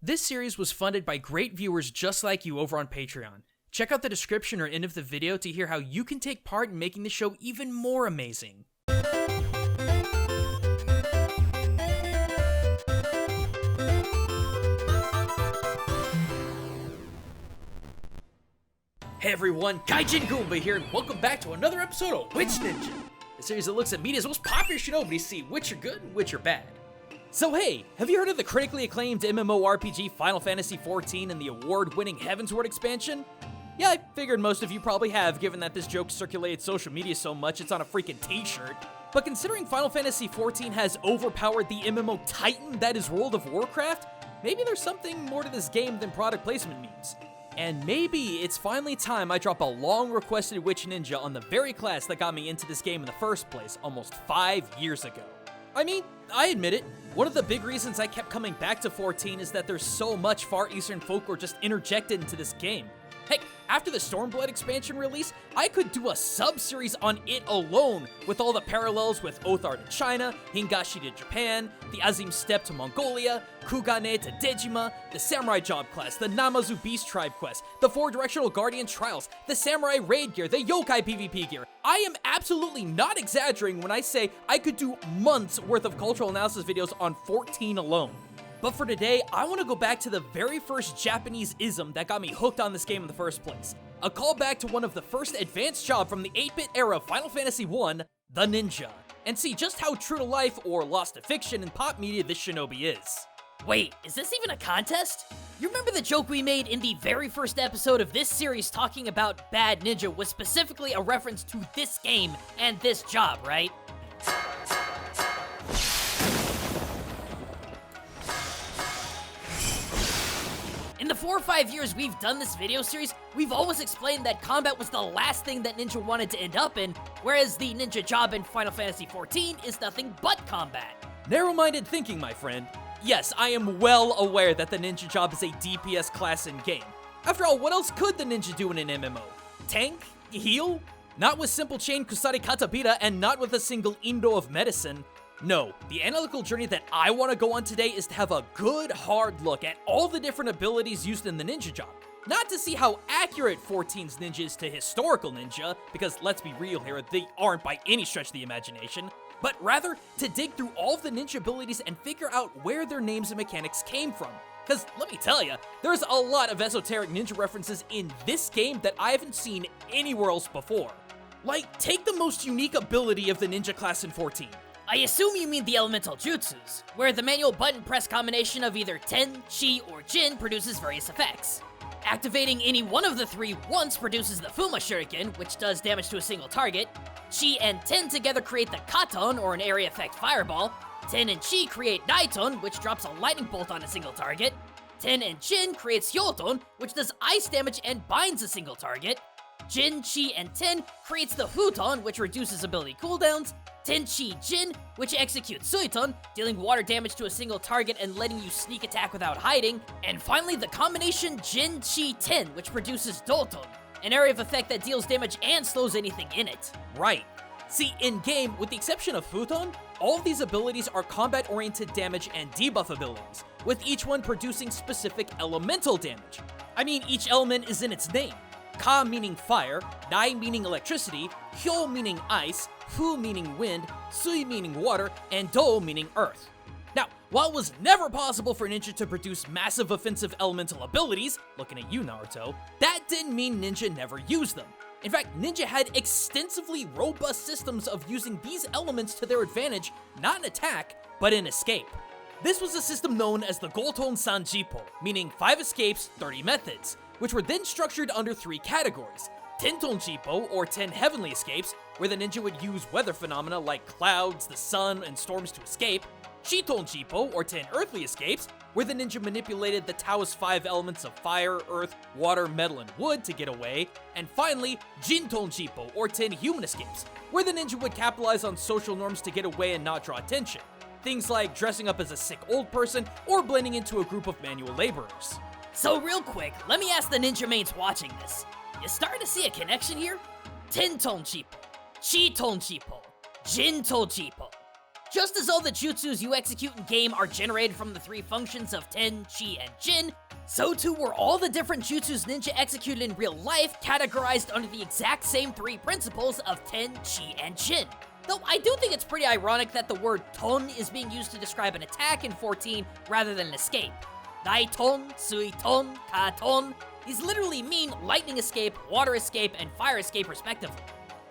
This series was funded by great viewers just like you over on Patreon. Check out the description or end of the video to hear how you can take part in making the show even more amazing. Hey everyone, Gaijin Goombah here, and welcome back to another episode of Which Ninja? The series that looks at media's most popular shinobi to see which are good and which are bad. So hey, have you heard of the critically acclaimed MMORPG Final Fantasy XIV and the award-winning Heavensward expansion? Yeah, I figured most of you probably have, given that this joke circulated social media so much it's on a freaking t-shirt. But considering Final Fantasy XIV has overpowered the MMO titan that is World of Warcraft, maybe there's something more to this game than product placement memes. And maybe it's finally time I drop a long-requested Witch Ninja on the very class that got me into this game in the first place almost 5 years ago. I mean, I admit it, one of the big reasons I kept coming back to 14 is that there's so much Far Eastern folklore just interjected into this game. Heck, after the Stormblood expansion release, I could do a sub-series on it alone, with all the parallels with Othar to China, Hingashi to Japan, the Azim Steppe to Mongolia, Kugane to Dejima, the Samurai Job class, the Namazu Beast Tribe quest, the 4-directional Guardian Trials, the Samurai Raid gear, the Yokai PvP gear. I am absolutely not exaggerating when I say I could do months worth of cultural analysis videos on 14 alone. But for today, I want to go back to the very first Japanese ism that got me hooked on this game in the first place. A callback to one of the first advanced job from the 8-bit era of Final Fantasy I, the ninja, and see just how true to life or lost to fiction in pop media this shinobi is. Wait, is this even a contest? You remember the joke we made in the very first episode of this series talking about bad ninja was specifically a reference to this game and this job, right? In the 4 or 5 years we've done this video series, we've always explained that combat was the last thing that ninja wanted to end up in, whereas the ninja job in Final Fantasy XIV is nothing but combat. Narrow-minded thinking, my friend. Yes, I am well aware that the ninja job is a DPS class in game. After all, what else could the ninja do in an MMO? Tank? Heal? Not with simple chain Kusari Katabira and not with a single Indo of medicine. No, the analytical journey that I want to go on today is to have a good hard look at all the different abilities used in the ninja job. Not to see how accurate 14's ninja is to historical ninja, because let's be real here, they aren't by any stretch of the imagination, but rather to dig through all of the ninja abilities and figure out where their names and mechanics came from. Because let me tell you, there's a lot of esoteric ninja references in this game that I haven't seen anywhere else before. Like, take the most unique ability of the ninja class in 14. I assume you mean the elemental jutsus, where the manual button press combination of either Ten, Chi, or Jin produces various effects. Activating any one of the three once produces the Fuma Shuriken, which does damage to a single target. Chi and Ten together create the Katon, or an area effect fireball. Ten and Chi create Naiton, which drops a lightning bolt on a single target. Ten and Jin creates Hyoton, which does ice damage and binds a single target. Jin, Chi, and Ten creates the Futon, which reduces ability cooldowns. Ten Chi Jin, which executes Suiton, dealing water damage to a single target and letting you sneak attack without hiding. And finally, the combination Jin Chi Ten, which produces Doton, an area of effect that deals damage and slows anything in it. Right. See, in-game, with the exception of Futon, all of these abilities are combat-oriented damage and debuff abilities, with each one producing specific elemental damage. I mean, each element is in its name. Ka meaning fire, Nai meaning electricity, Hyo meaning ice, Fu meaning wind, Sui meaning water, and Do meaning earth. Now, while it was never possible for ninja to produce massive offensive elemental abilities, looking at you Naruto, that didn't mean ninja never used them. In fact, ninja had extensively robust systems of using these elements to their advantage, not in attack, but in escape. This was a system known as the Goton Sanjipo, meaning 5 escapes, 30 methods, which were then structured under 3 categories. Tenton Jipo, or 10 heavenly escapes, where the ninja would use weather phenomena like clouds, the sun, and storms to escape. Shiton Jipo, or 10 earthly escapes, where the ninja manipulated the Taoist 5 elements of fire, earth, water, metal, and wood to get away. And finally, Jinton Jipo, or 10 human escapes, where the ninja would capitalize on social norms to get away and not draw attention. Things like dressing up as a sick old person, or blending into a group of manual laborers. So real quick, let me ask the ninja mains watching this. You starting to see a connection here? Tenton Jipo, Chiton Jipo, Jinto Jipo, Just as all the jutsus you execute in game are generated from the three functions of Ten, Chi, and Jin, so too were all the different jutsus ninja executed in real life categorized under the exact same three principles of Ten, Chi, and Jin. Though I do think it's pretty ironic that the word ton is being used to describe an attack in 14 rather than an escape. Dai ton, sui ton, ka ton. These literally mean lightning escape, water escape, and fire escape respectively.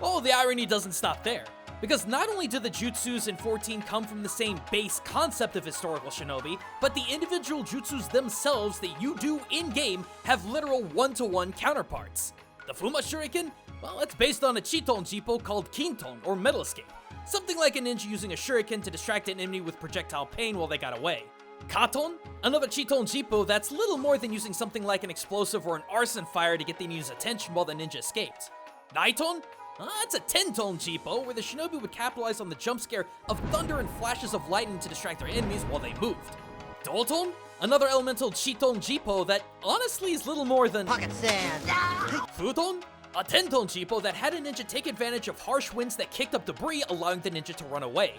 Oh, the irony doesn't stop there. Because not only do the jutsus in 14 come from the same base concept of historical shinobi, but the individual jutsus themselves that you do in-game have literal one-to-one counterparts. The Fuma Shuriken? Well, it's based on a Chiton Jippo called Kinton, or Metal Escape. Something like a ninja using a shuriken to distract an enemy with projectile pain while they got away. Katon? Another Chiton Jippo that's little more than using something like an explosive or an arson fire to get the enemy's attention while the ninja escaped. Naiton? It's a 10-tone Jippo, where the shinobi would capitalize on the jump scare of thunder and flashes of lightning to distract their enemies while they moved. Doton? Another elemental Chiton Jippo that honestly is little more than pocket sand. Futon? A 10-tone Jippo that had a ninja take advantage of harsh winds that kicked up debris, allowing the ninja to run away.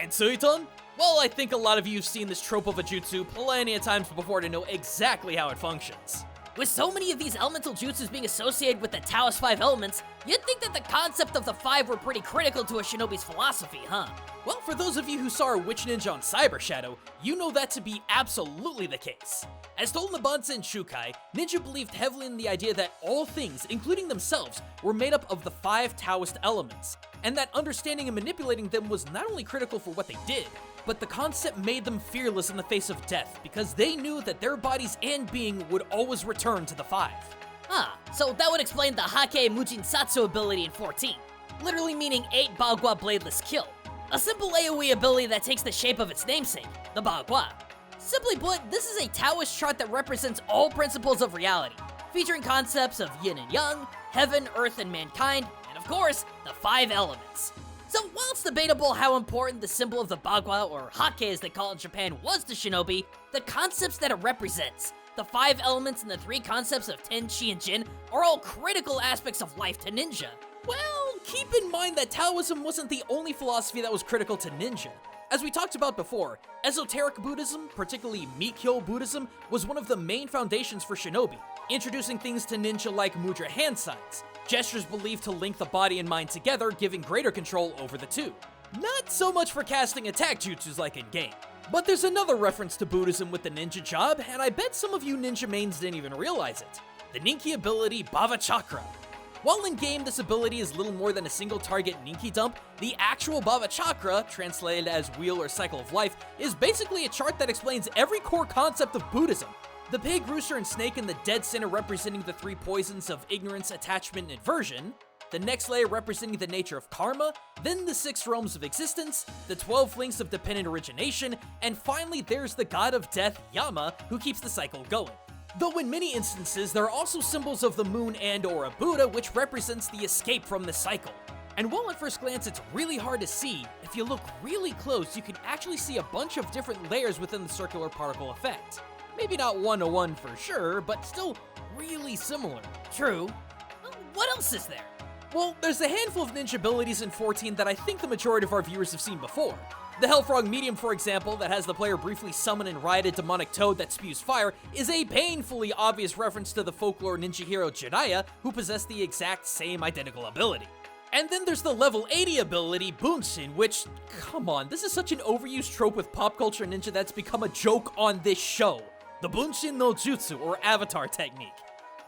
And Suiton? Well, I think a lot of you have seen this trope of a jutsu plenty of times before to know exactly how it functions. With so many of these elemental jutsus being associated with the Taoist 5 elements, you'd think that the concept of the 5 were pretty critical to a shinobi's philosophy, huh? Well, for those of you who saw our Witch Ninja on Cyber Shadow, you know that to be absolutely the case. As told in the Bansenshukai, Ninja believed heavily in the idea that all things, including themselves, were made up of the 5 Taoist elements, and that understanding and manipulating them was not only critical for what they did, but the concept made them fearless in the face of death because they knew that their bodies and being would always return to the 5. So that would explain the Hake Mujinsatsu ability in 14, literally meaning 8 Bagua Bladeless Kill. A simple AoE ability that takes the shape of its namesake, the Bagua. Simply put, this is a Taoist chart that represents all principles of reality, featuring concepts of yin and yang, heaven, earth, and mankind, and of course, the 5 elements. So while it's debatable how important the symbol of the Bagua, or Hake as they call it in Japan, was to shinobi, the concepts that it represents, the 5 elements and the 3 concepts of Ten, Chi, and Jin, are all critical aspects of life to ninja. Well, keep in mind that Taoism wasn't the only philosophy that was critical to ninja. As we talked about before, esoteric Buddhism, particularly Mikyo Buddhism, was one of the main foundations for shinobi, introducing things to ninja like mudra hand signs, gestures believed to link the body and mind together, giving greater control over the two. Not so much for casting attack jutsus like in-game. But there's another reference to Buddhism with the ninja job, and I bet some of you ninja mains didn't even realize it. The Ninki ability Bhava Chakra. While in-game this ability is little more than a single target Ninki dump, the actual Bhava Chakra, translated as wheel or cycle of life, is basically a chart that explains every core concept of Buddhism. The pig, rooster, and snake in the dead center representing the 3 poisons of ignorance, attachment, and aversion, the next layer representing the nature of karma, then the 6 realms of existence, the 12 links of dependent origination, and finally there's the god of death, Yama, who keeps the cycle going. Though in many instances, there are also symbols of the moon and or a Buddha, which represents the escape from the cycle. And while at first glance it's really hard to see, if you look really close, you can actually see a bunch of different layers within the circular particle effect. Maybe not one-to-one for sure, but still really similar. True. What else is there? Well, there's a handful of ninja abilities in 14 that I think the majority of our viewers have seen before. The Hellfrog Medium, for example, that has the player briefly summon and ride a demonic toad that spews fire, is a painfully obvious reference to the folklore ninja hero Jiraiya, who possessed the exact same identical ability. And then there's the level 80 ability, Bunshin, which, come on, this is such an overused trope with pop culture ninja that's become a joke on this show. The Bunshin no Jutsu, or Avatar technique.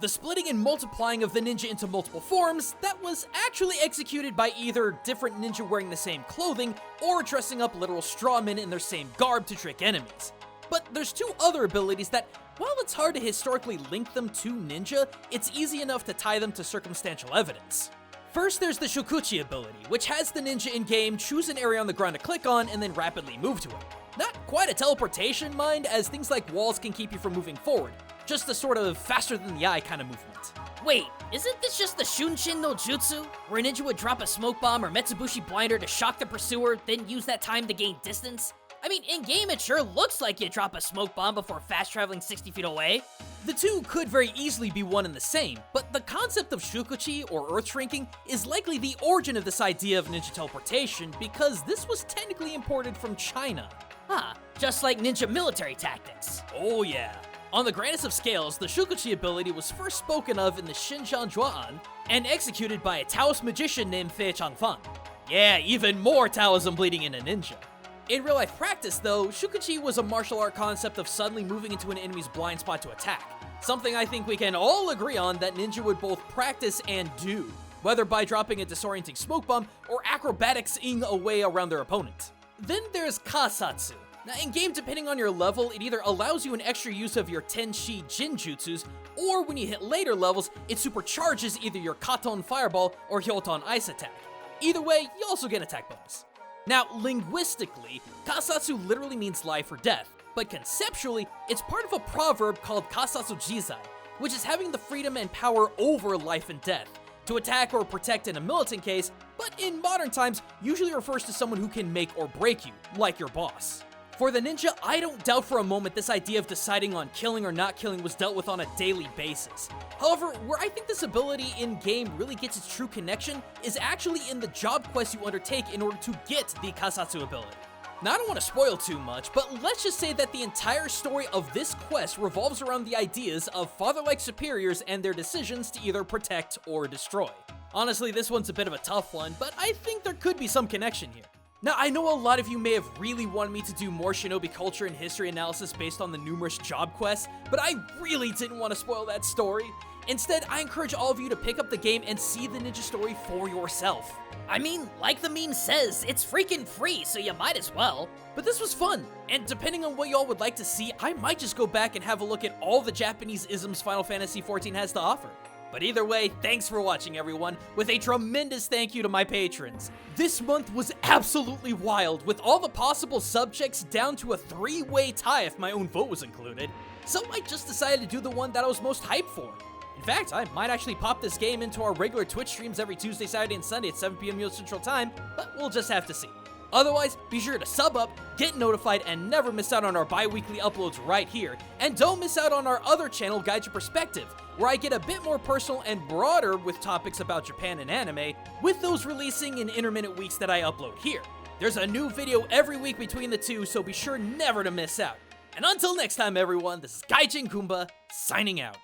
The splitting and multiplying of the ninja into multiple forms that was actually executed by either different ninja wearing the same clothing or dressing up literal strawmen in their same garb to trick enemies. But there's 2 other abilities that, while it's hard to historically link them to ninja, it's easy enough to tie them to circumstantial evidence. First, there's the Shukuchi ability, which has the ninja in-game choose an area on the ground to click on and then rapidly move to it. Not quite a teleportation, mind, as things like walls can keep you from moving forward, just a sort of faster than the eye kind of movement. Wait, isn't this just the Shunshin no Jutsu, where a ninja would drop a smoke bomb or Metsubushi blinder to shock the pursuer, then use that time to gain distance? I mean, in-game it sure looks like you drop a smoke bomb before fast traveling 60 feet away. The two could very easily be one and the same, but the concept of Shukuchi, or earth shrinking, is likely the origin of this idea of ninja teleportation because this was technically imported from China. Huh, just like ninja military tactics. Oh yeah. On the grandest of scales, the Shukuchi ability was first spoken of in the Xinjiang Zhuan and executed by a Taoist magician named Fei Changfang. Yeah, even more Taoism bleeding in a ninja. In real life practice though, Shukuchi was a martial art concept of suddenly moving into an enemy's blind spot to attack. Something I think we can all agree on that ninja would both practice and do, whether by dropping a disorienting smoke bomb or acrobatics-ing away around their opponent. Then there's Kasatsu. Now in game, depending on your level, it either allows you an extra use of your Tenshi Jinjutsus, or when you hit later levels, it supercharges either your Katon Fireball or Hyoton Ice attack. Either way, you also get an attack bonus. Now, linguistically, Kasatsu literally means life or death, but conceptually, it's part of a proverb called Kasatsu Jizai, which is having the freedom and power over life and death, to attack or protect in a militant case, but in modern times, usually refers to someone who can make or break you, like your boss. For the ninja, I don't doubt for a moment this idea of deciding on killing or not killing was dealt with on a daily basis. However, where I think this ability in-game really gets its true connection is actually in the job quest you undertake in order to get the Kasatsu ability. Now, I don't want to spoil too much, but let's just say that the entire story of this quest revolves around the ideas of father-like superiors and their decisions to either protect or destroy. Honestly, this one's a bit of a tough one, but I think there could be some connection here. Now, I know a lot of you may have really wanted me to do more shinobi culture and history analysis based on the numerous job quests, but I really didn't want to spoil that story. Instead, I encourage all of you to pick up the game and see the ninja story for yourself. I mean, like the meme says, it's freaking free, so you might as well. But this was fun, and depending on what y'all would like to see, I might just go back and have a look at all the Japanese isms Final Fantasy XIV has to offer. But either way, thanks for watching everyone, with a tremendous thank you to my patrons. This month was absolutely wild, with all the possible subjects down to a 3-way tie if my own vote was included. So I just decided to do the one that I was most hyped for. In fact, I might actually pop this game into our regular Twitch streams every Tuesday, Saturday, and Sunday at 7 p.m. US Central Time, but we'll just have to see. Otherwise, be sure to sub up, get notified, and never miss out on our bi-weekly uploads right here. And don't miss out on our other channel, Gaijin Perspective, where I get a bit more personal and broader with topics about Japan and anime, with those releasing in intermittent weeks that I upload here. There's a new video every week between the two, so be sure never to miss out. And until next time, everyone, this is Gaijin Goombah, signing out.